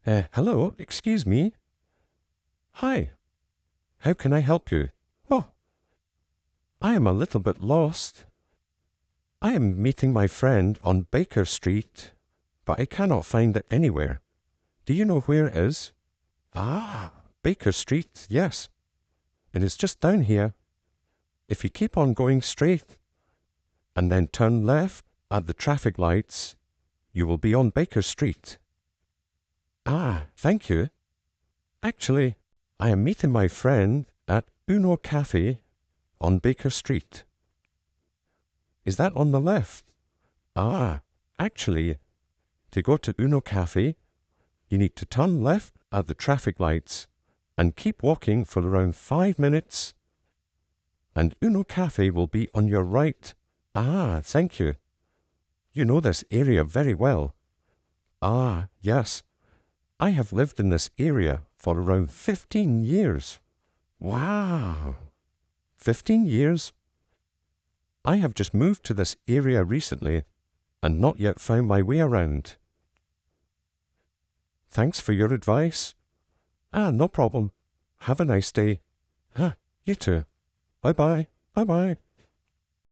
Hello, excuse me. Hi, how can I help you? Oh, I am a little bit lost. I am meeting my friend on Baker Street, but I cannot find it anywhere. Do you know where it is? Ah, Baker Street, yes. It is just down here. If you keep on going straight and then turn left at the traffic lights, you will be on Baker Street. Ah, thank you. Actually, I am meeting my friend at Uno Cafe on Baker Street. Is that on the left? Ah, actually, to go to Uno Cafe, you need to turn left at the traffic lights and keep walking for around 5 minutes, and Uno Cafe will be on your right. Ah, thank you. You know this area very well. Ah, yes. I have lived in this area for around 15 years. Wow. 15 years? I have just moved to this area recently and not yet found my way around. Thanks for your advice. Ah, no problem. Have a nice day. Ah, you too. Bye bye. Bye bye.